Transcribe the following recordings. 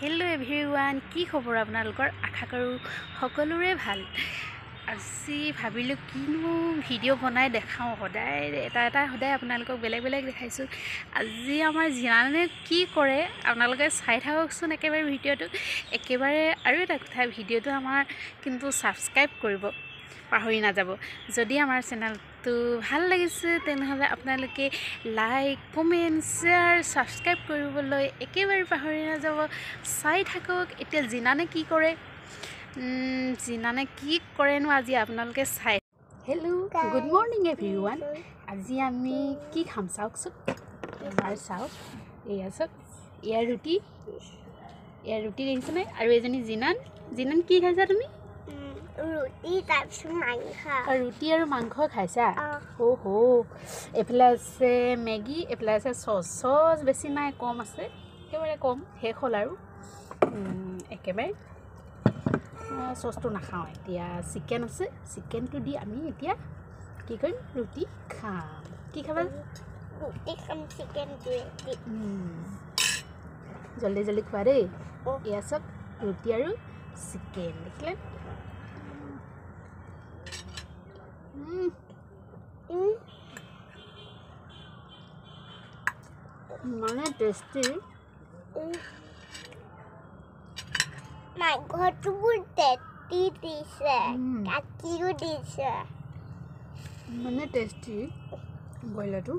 Hello everyone की खबर आपनालोकर आशा करूँ सकलोरे भाल আজি ভাবিলোঁ কিনো ভিডিঅ' বনাই দেখাওঁ সদায় এটা সদায় আপোনালোকক বেলেগ বেলেগ দেখাইছোঁ আজি আমাৰ জিনানে কি কৰে আপোনালোকে চাই থাককচোন একেবাৰে ভিডিঅ'টো একেবাৰে আৰু এটা কথা ভিডিঅ'টো আমাৰ কিন্তু সাবস্ক্ৰাইব কৰিব পাহৰি নাযাব যদি আমাৰ চেনেলটো ভাল লাগিছে তেনেহলে আপোনালোকে লাইক কমেন্ট শেয়াৰ সাবস্ক্ৰাইব কৰিবলৈ একেবাৰে পাহৰি নাযাব চাই থাকক এতিয়া জিনানে কি কৰে জিনানে কি কৰেনো আজি আপোনালোকে চাই হেল্ল গুড মৰ্নিং এভৰিৱান আজি আমি কি খাম চাওকচোন এবাৰ চাওক এয়া চাওক এয়া ৰুটি দেখিছেনে আৰু এজনী জিনান কি খাইছা তুমি ৰুটি তাৰপিছত মাংস ৰুটি আৰু মাংস খাইছা ওহো এফালে আছে মেগী এফালে আছে চচ বেছি নাই কম আছে একেবাৰে কম শেষ হ'ল আৰু একেবাৰে সসটো নাখাওঁ এতিয়া চিকেন আছে চিকেনটো দি আমি এতিয়া কি কৰিম ৰুটি খাম কি খাবা ৰুটি খাম চিকেন দি জলদি জলদি খোৱা দেই এয়া চব ৰুটি আৰু চিকেন দেখিলে মানে টেষ্টি মাংসটো বহুত টেষ্টি দিছে গাখীৰো দিছে মানে টেষ্টি ব্ৰইলাৰটো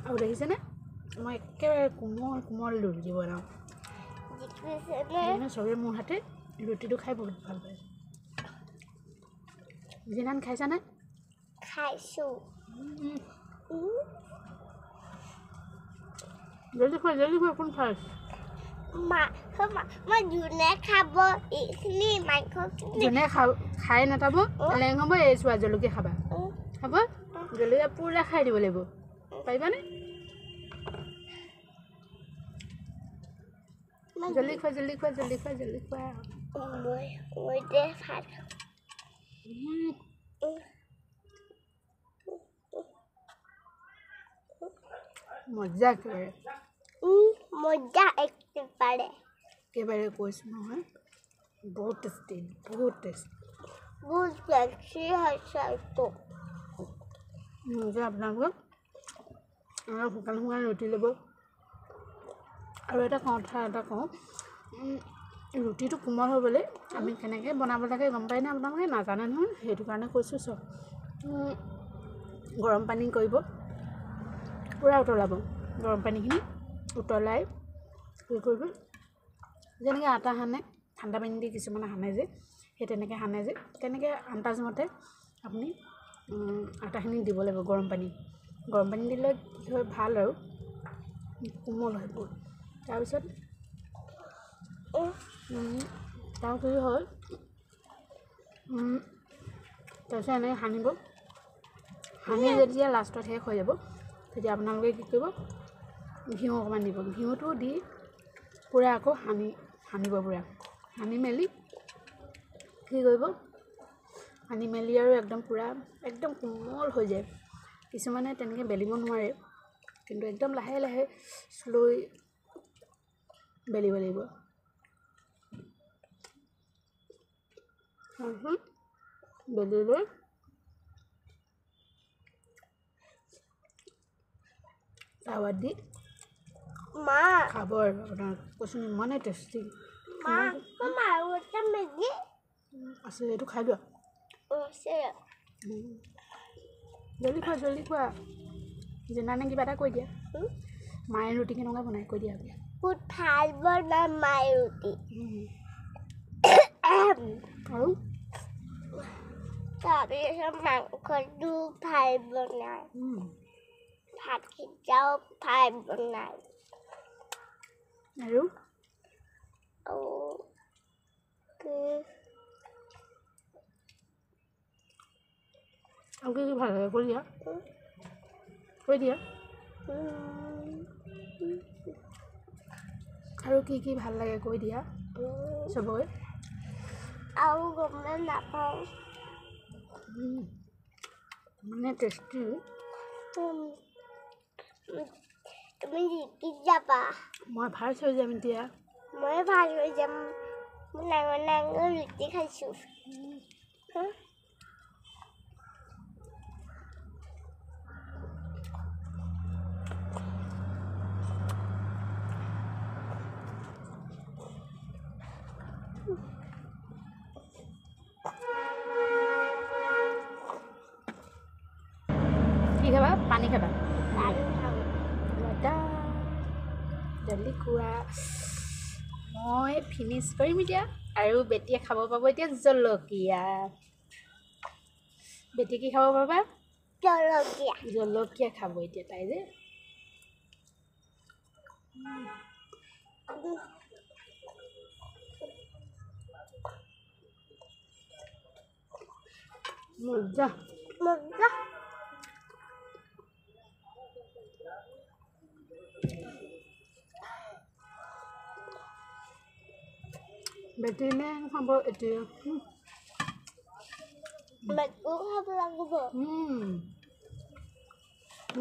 আৰু দেখিছেনে মই একেবাৰে কোমল ৰুটি বনাওঁ চবেই মোৰ হাতে ৰুটিটো খাই বহুত ভাল পায় জিনান খাইছানে খাইছোঁ জলদি খোৱা কোন ফাৰ্ষ্ট মই যোনে খাব এইখিনি মাংস যোনে খাই নাটাব লেং হ'ব এই চোৱা জলকীয়া খাবা হ'ব জলকীয়া পুৰা খাই দিব লাগিব পাৰিবানে জলদি খোৱা মই দে ভাত মজা একেবাৰে একেবাৰে কৈছোঁ নহয় বহুত টেষ্টি বহুত টেষ্টি হৈছে এইটো আপোনালোকক শুকান ৰুটি ল'ব আৰু এটা কথা এটা কওঁ ৰুটিটো কোমল হ'বলৈ আমি কেনেকৈ বনাব লাগে গম পাই নে আপোনালোকে নাজানে নহয় সেইটো কাৰণে কৈছোঁ চব গৰম পানী কৰিব পুৰা উতলাব গৰম পানীখিনি উতলাই কি কৰিব যেনেকৈ আটা সানে ঠাণ্ডা পানী দি কিছুমানে সানে যে সেই তেনেকৈ সানে যে তেনেকৈ আন্দাজমতে আপুনি আটাখিনি দিব লাগিব গৰম পানী দিলে কি হয় ভাল আৰু কোমল হয় বহুত তাৰপিছত কি হয় তাৰপিছত এনেকৈ সানিব সানি যেতিয়া লাষ্টত শেষ হৈ যাব তেতিয়া আপোনালোকে কি কৰিব ঘিউ অকণমান দিব ঘিউটো দি পুৰা আকৌ সানিব পুৰা সানি মেলি কি কৰিব সানি মেলি আৰু একদম পুৰা একদম কোমল হৈ যায় কিছুমানে তেনেকৈ বেলিব নোৱাৰে কিন্তু একদম লাহে লাহে শ্লৈ বেলিব লাগিব বেলি লৈ টাৱাত দি খাব আৰু আপোনাৰ কৈছোঁ ইমানে টেষ্টি আছে এইটো খাই লোৱা জলদি খোৱা জিনানে কিবা এটা কৈ দিয়া মায়ে ৰুটি কেনেকুৱা বনাই কৈ দিয়া বহুত ভাল বনাই মায়ে ৰুটি আৰু তাৰপিছত মাংসটো ভাল বনাই ভাত সিজাও ভাল বনাই আৰু কি ভাল লাগে কৈ দিয়া আৰু কি ভাল লাগে কৈ দিয়া চবকে আৰু গম নাপাওঁ মানে টেষ্টি তুমি কি যাবা মই ফাৰ্ষ্ট হৈ যাম এতিয়া মই ভাল হৈ যাম ডাঙৰ ৰুটি খাইছোঁ কি খাবা পানী খাবা পানী খাওঁ জলদি খোৱা মই ফিনিছ কৰিম এতিয়া আৰু বেটিয়ে খাব পাব এতিয়া জলকীয়া বেটি কি খাব পাবা জলকীয়া খাব এতিয়া তাই যে মজা বেটি নে খাব এতিয়া বেটিও খাব লাগিব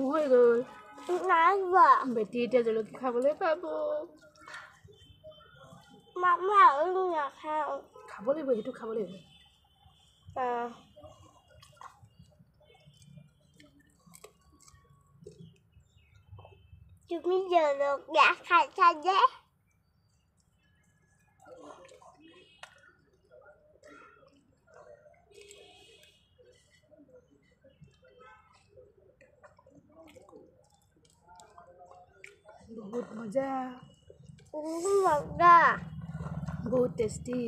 হৈ গ'ল নাইবা বেটি এতিয়া জলকীয়া খাবলৈ পাব মামা আৰু নাখাওঁ খাব লাগিব সেইটো খাব লাগিব তুমি জলকীয়া খাইছা যে বহুত মজা মজা বহুত টেষ্টি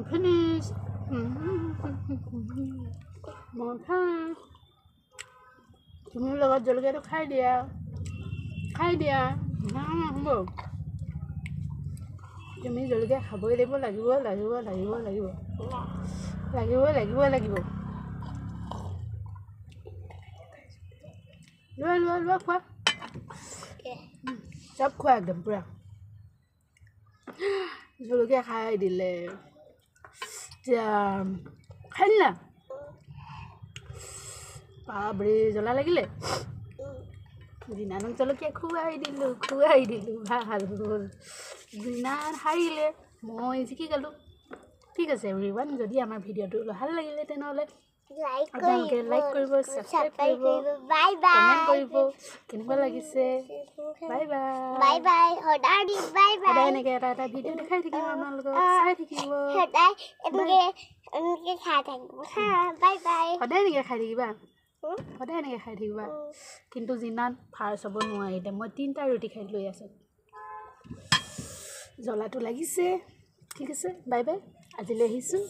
Finish. More time. তুমি লগত জলকীয়াটো খাই দিয়া হ'ব তুমি জলকীয়া খাবই লাগিব লোৱা খোৱা চব খোৱা একদম পুৰা জলকীয়া খাই দিলে খাই দিলা বাবৰে জ্বলা লাগিলে জিনানক জলকীয়া খুৱাই দিলোঁ ভাল হ'ল জিনান হাৰিলে মই জিকি গ'লোঁ ঠিক আছে এভৰিৱান যদি আমাৰ ভিডিঅ'টো ভাল লাগিলে তেনেহ'লে আপোনালোকে লাইক কৰিব ছাবস্ক্ৰাইব কৰিব কমেণ্ট কৰিব কেনেকুৱা লাগিছে বাই বাই সদায় এনেকৈ এটা ভিডিঅ' দেখাই থাকিম আপোনালোকক চাই থাকিব সদায় এনেকৈ খাই থাকিবা কিন্তু যিমান ফাৰ্ষ্ট হ'ব নোৱাৰিলে মই 3টা ৰুটি খাই লৈ আছোঁ জ্বলাটো লাগিছে ঠিক আছে বাই আজিলৈ আহিছোঁ